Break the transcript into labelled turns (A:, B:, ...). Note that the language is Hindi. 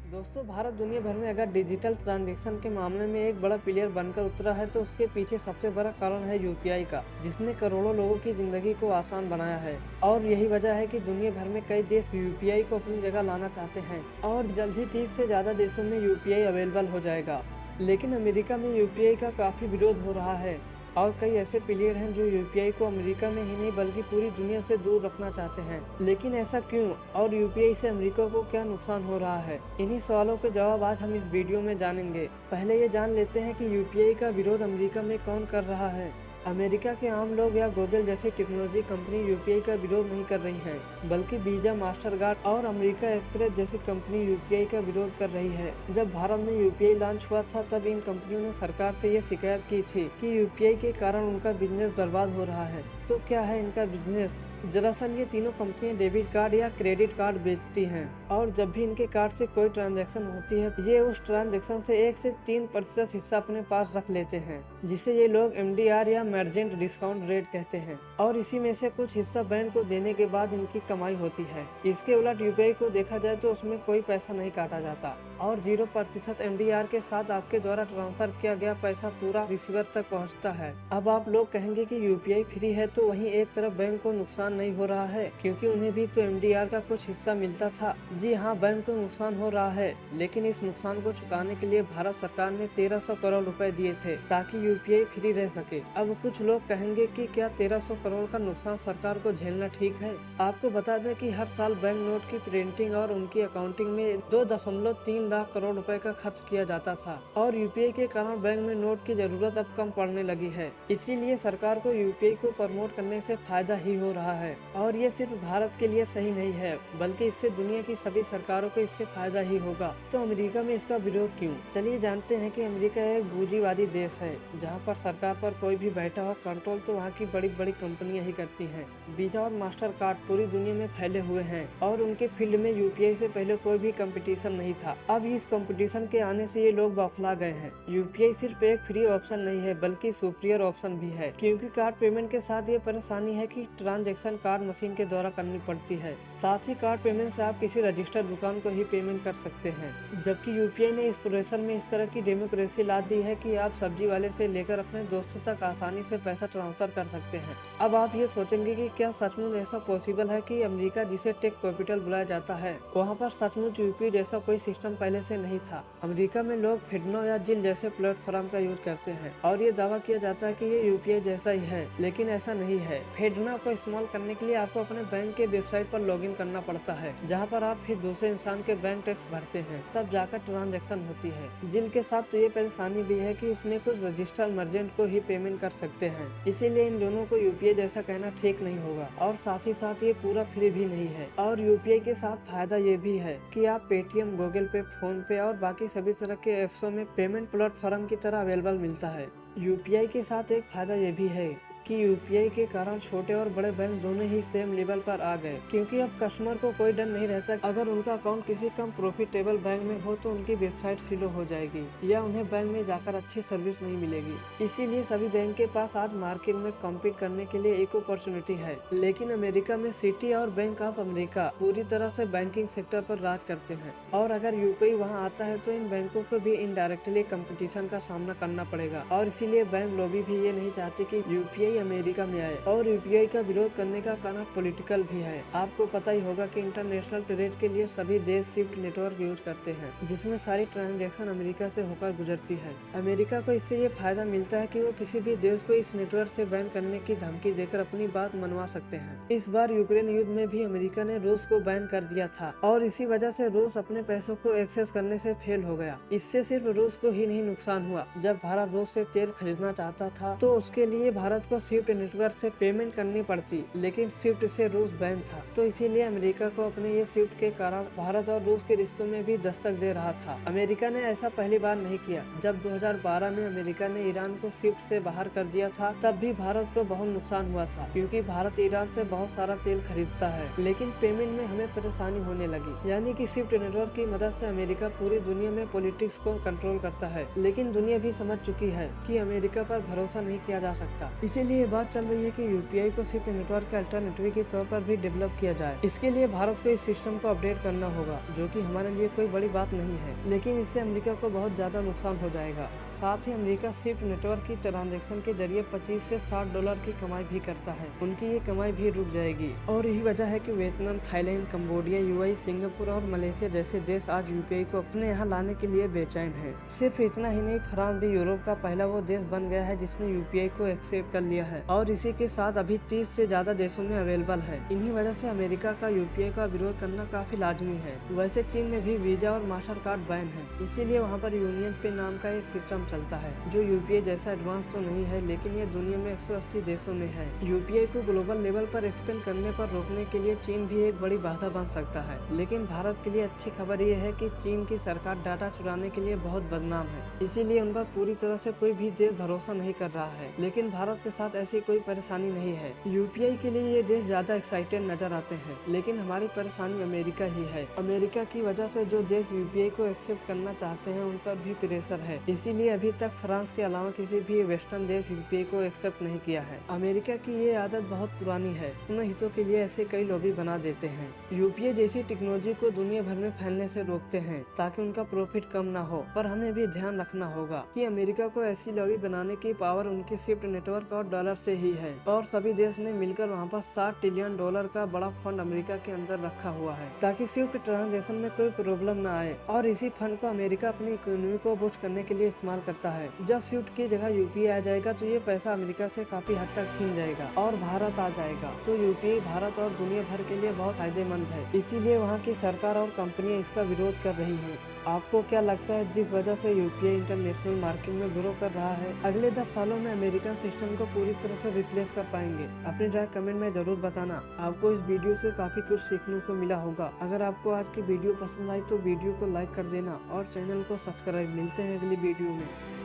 A: दोस्तों, भारत दुनिया भर में अगर डिजिटल ट्रांजैक्शन के मामले में एक बड़ा प्लेयर बनकर उतरा है तो उसके पीछे सबसे बड़ा कारण है यूपीआई का, जिसने करोड़ों लोगों की जिंदगी को आसान बनाया है। और यही वजह है कि दुनिया भर में कई देश यूपीआई को अपनी जगह लाना चाहते हैं और जल्द ही 30 से ज्यादा देशों में यूपीआई अवेलेबल हो जाएगा। लेकिन अमेरिका में यूपीआई का काफी विरोध हो रहा है और कई ऐसे प्लेयर हैं जो यूपीआई को अमेरिका में ही नहीं बल्कि पूरी दुनिया से दूर रखना चाहते हैं। लेकिन ऐसा क्यों और यूपीआई से अमेरिका को क्या नुकसान हो रहा है, इन्हीं सवालों के जवाब आज हम इस वीडियो में जानेंगे। पहले ये जान लेते हैं कि यूपीआई का विरोध अमेरिका में कौन कर रहा है। अमेरिका के आम लोग या गूगल जैसी टेक्नोलॉजी कंपनी यूपीआई का विरोध नहीं कर रही हैं, बल्कि वीजा, मास्टरकार्ड और अमेरिका एक्सप्रेस जैसी कंपनी यूपीआई का विरोध कर रही है। जब भारत में यूपीआई लॉन्च हुआ था तब इन कंपनियों ने सरकार से ये शिकायत की थी कि यूपीआई के कारण उनका बिजनेस बर्बाद हो रहा है। तो क्या है इनका बिजनेस? दरअसल ये तीनों कंपनियां डेबिट कार्ड या क्रेडिट कार्ड बेचती हैं और जब भी इनके कार्ड से कोई ट्रांजैक्शन होती है ये उस ट्रांजैक्शन से 1 से 3% हिस्सा अपने पास रख लेते हैं, जिसे ये लोग एमडीआर या मर्जेंट डिस्काउंट रेट कहते हैं। और इसी में से कुछ हिस्सा बैंक को देने के बाद इनकी कमाई होती है। इसके उलट यूपीआई को देखा जाए तो उसमें कोई पैसा नहीं काटा जाता और 0% एमडीआर के साथ आपके द्वारा ट्रांसफर किया गया पैसा पूरा रिसीवर तक पहुंचता है। अब आप लोग कहेंगे कि यूपीआई फ्री है तो वहीं एक तरफ बैंक को नुकसान नहीं हो रहा है, क्योंकि उन्हें भी तो एमडीआर का कुछ हिस्सा मिलता था। जी हाँ, बैंक को नुकसान हो रहा है, लेकिन इस नुकसान को चुकाने के लिए भारत सरकार ने 1300 करोड़ रुपए दिए थे ताकि यूपीआई फ्री रह सके। अब कुछ लोग कहेंगे कि क्या 1300 करोड़ का नुकसान सरकार को झेलना ठीक है? आपको बता दें कि हर साल बैंक नोट की प्रिंटिंग और उनकी अकाउंटिंग में 2.3 लाख करोड़ रुपए का खर्च किया जाता था और यूपीआई के कारण बैंक में नोट की जरूरत अब कम पड़ने लगी है। इसीलिए सरकार को यूपीआई को प्रमोट करने से फायदा ही हो रहा है और ये सिर्फ भारत के लिए सही नहीं है, बल्कि इससे दुनिया की सभी सरकारों को इससे फायदा ही होगा। तो अमेरिका में इसका विरोध क्यों? चलिए जानते हैं कि अमेरिका एक पूंजीवादी देश है जहाँ पर सरकार पर कोई भी बैठा हो कंट्रोल तो वहाँ की बड़ी बड़ी कंपनियां ही करती हैं। वीजा और मास्टर कार्ड पूरी दुनिया में फैले हुए हैं और उनके फील्ड में यूपीआई से पहले कोई भी कंपटीशन नहीं था। अब इस कंपटीशन के आने से ये लोग बौखला गए हैं। यूपीआई सिर्फ एक फ्री ऑप्शन नहीं है बल्कि सुपीरियर ऑप्शन भी है, क्योंकि कार्ड पेमेंट के साथ ये परेशानी है कि ट्रांजैक्शन कार्ड मशीन के द्वारा करनी पड़ती है। साथ ही कार्ड पेमेंट से आप किसी रजिस्टर्ड दुकान को ही पेमेंट कर सकते हैं, जबकि यूपीआई ने इस प्रोसेसर में इस तरह की डेमोक्रेसी ला दी है कि आप सब्जी वाले से लेकर अपने दोस्तों तक आसानी से पैसा ट्रांसफर कर सकते हैं। अब आप ये सोचेंगे कि क्या सचमुच ऐसा पॉसिबल है कि अमेरिका, जिसे टेक कैपिटल बुलाया जाता है, वहाँ पर सचमुच यूपीआई जैसा कोई सिस्टम पहले से नहीं था? अमेरिका में लोग फिडनो या जिल जैसे प्लेटफॉर्म का यूज करते हैं और ये दावा किया जाता है कि ये यूपीआई जैसा ही है, लेकिन ऐसा नहीं है। फिडनो को इस्तेमाल करने के लिए आपको अपने बैंक के वेबसाइट पर लॉगिन करना पड़ता है, जहाँ पर आप फिर दूसरे इंसान के बैंक टैक्स भरते हैं, तब जाकर ट्रांजैक्शन होती है। जिल के साथ तो ये परेशानी भी है कि उसमें कुछ रजिस्टर्ड मर्चेंट को ही पेमेंट कर सकते हैं, इसीलिए इन दोनों को यूपीआई जैसा कहना ठीक नहीं होगा। और साथ ही साथ ये पूरा फ्री भी नहीं है। और यूपीआई के साथ फायदा ये भी है कि आप पेटीएम, गूगल पे, फोन पे और बाकी सभी तरह के एप्सों में पेमेंट प्लेटफॉर्म की तरह अवेलेबल मिलता है। यूपीआई के साथ एक फायदा ये भी है कि यूपीआई के कारण छोटे और बड़े बैंक दोनों ही सेम लेवल पर आ गए, क्योंकि अब कस्टमर को कोई डर नहीं रहता अगर उनका अकाउंट किसी कम प्रॉफिटेबल बैंक में हो तो उनकी वेबसाइट स्लो हो जाएगी या उन्हें बैंक में जाकर अच्छी सर्विस नहीं मिलेगी। इसीलिए सभी बैंक के पास आज मार्केट में कम्पीट करने के लिए एक अपॉर्चुनिटी है। लेकिन अमेरिका में सिटी और बैंक ऑफ अमेरिका पूरी तरह से बैंकिंग सेक्टर पर राज करते हैं और अगर यूपीआई वहाँ आता है तो इन बैंकों को भी इनडायरेक्टली कंपटीशन का सामना करना पड़ेगा और इसीलिए बैंक लॉबी भी ये नहीं चाहती कि यूपीआई अमेरिका में आए। और यूपीआई का विरोध करने का कारण पॉलिटिकल भी है। आपको पता ही होगा कि इंटरनेशनल ट्रेड के लिए सभी देश स्विफ्ट नेटवर्क यूज करते हैं, जिसमें सारी ट्रांजैक्शन अमेरिका से होकर गुजरती है। अमेरिका को इससे ये फायदा मिलता है कि वो किसी भी देश को इस नेटवर्क से बैन करने की धमकी देकर अपनी बात मनवा सकते हैं। इस बार यूक्रेन युद्ध में भी अमेरिका ने रूस को बैन कर दिया था और इसी वजह से रूस अपने पैसों को एक्सेस करने से फेल हो गया। इससे सिर्फ रूस को ही नहीं नुकसान हुआ। जब भारत रूस से तेल खरीदना चाहता था तो उसके लिए भारत को स्विफ्ट नेटवर्क से पेमेंट करनी पड़ती, लेकिन स्विफ्ट से रूस बैन था, तो इसीलिए अमेरिका को अपने ये स्विफ्ट के कारण भारत और रूस के रिश्तों में भी दस्तक दे रहा था। अमेरिका ने ऐसा पहली बार नहीं किया। जब 2012 में अमेरिका ने ईरान को स्विफ्ट से बाहर कर दिया था तब भी भारत को बहुत नुकसान हुआ था, क्योंकि भारत ईरान से बहुत सारा तेल खरीदता है, लेकिन पेमेंट में हमें परेशानी होने लगी। यानी कि स्विफ्ट नेटवर्क की मदद से अमेरिका पूरी दुनिया में पॉलिटिक्स को कंट्रोल करता है। लेकिन दुनिया भी समझ चुकी है कि अमेरिका पर भरोसा नहीं किया जा सकता, इसीलिए इसीलिए बात चल रही है कि यूपीआई को सिर्फ नेटवर्क के अल्टरनेटिव के तौर पर भी डेवलप किया जाए। इसके लिए भारत को इस सिस्टम को अपडेट करना होगा, जो कि हमारे लिए कोई बड़ी बात नहीं है, लेकिन इससे अमेरिका को बहुत ज्यादा नुकसान हो जाएगा। साथ ही अमेरिका सिर्फ नेटवर्क की ट्रांजैक्शन के जरिए 25 से $60 की कमाई भी करता है। उनकी ये कमाई भी रुक जाएगी और यही वजह है कि Vietnam, Thailand, Cambodia, UAE, Singapore और मलेशिया जैसे देश आज यूपीआई को अपने यहाँ लाने के लिए बेचैन है। सिर्फ इतना ही नहीं, फ्रांस भी यूरोप का पहला वो देश बन गया है जिसने यूपीआई को एक्सेप्ट कर लिया है और इसी के साथ अभी 30 से ज्यादा देशों में अवेलेबल है। इन्हीं वजह से अमेरिका का यूपीआई का विरोध करना काफी लाजमी है। वैसे चीन में भी वीजा और मास्टर कार्ड बैन है, इसीलिए वहाँ पर यूनियन पे नाम का एक सिस्टम चलता है जो यूपीआई जैसा एडवांस तो नहीं है, लेकिन ये दुनिया में 180 देशों में है। यूपीआई को ग्लोबल लेवल पर एक्सपेंड करने पर रोकने के लिए चीन भी एक बड़ी बाधा बन सकता है। लेकिन भारत के लिए अच्छी खबर ये है कि चीन की सरकार डाटा चुराने के लिए बहुत बदनाम है, इसीलिए उन पर पूरी तरह से कोई भी देश भरोसा नहीं कर रहा है। लेकिन भारत के साथ ऐसी कोई परेशानी नहीं है। यूपीआई के लिए ये देश ज्यादा एक्साइटेड नजर आते हैं, लेकिन हमारी परेशानी अमेरिका ही है। अमेरिका की वजह से जो देश यूपीआई को एक्सेप्ट करना चाहते हैं उन पर भी प्रेशर है, इसीलिए अभी तक फ्रांस के अलावा किसी भी वेस्टर्न देश यूपीआई को एक्सेप्ट नहीं किया है। अमेरिका की ये आदत बहुत पुरानी है, अपने हितों के लिए ऐसे कई लॉबी बना देते हैं। यूपीआई जैसी टेक्नोलॉजी को दुनिया भर में फैलने से रोकते हैं ताकि उनका प्रॉफिट कम ना हो, पर हमें भी ध्यान रखना होगा कि अमेरिका को ऐसी लॉबी बनाने की पावर उनके स्विफ्ट नेटवर्क और डॉलर से ही है और सभी देश ने मिलकर वहाँ पर $60 ट्रिलियन का बड़ा फंड अमेरिका के अंदर रखा हुआ है ताकि स्विफ्ट ट्रांजैक्शन में कोई प्रॉब्लम न आए और इसी फंड को अमेरिका अपनी इकोनॉमी को बूस्ट करने के लिए इस्तेमाल करता है। जब स्विफ्ट की जगह यूपीआई आ जाएगा तो ये पैसा अमेरिका से काफी हद तक छीन जाएगा और भारत आ जाएगा, तो यूपीआई भारत और दुनिया भर के लिए बहुत फायदेमंद है। इसीलिए वहाँ की सरकार और कंपनियां इसका विरोध कर रही हैं। आपको क्या लगता है जिस वजह से यूपीआई इंटरनेशनल मार्केट में ग्रो कर रहा है, अगले 10 सालों में अमेरिकन सिस्टम को पूरी तरह से रिप्लेस कर पाएंगे? अपनी राय कमेंट में जरूर बताना। आपको इस वीडियो से काफी कुछ सीखने को मिला होगा। अगर आपको आज की वीडियो पसंद आई तो वीडियो को लाइक कर देना और चैनल को सब्सक्राइब। मिलते हैं अगली वीडियो में।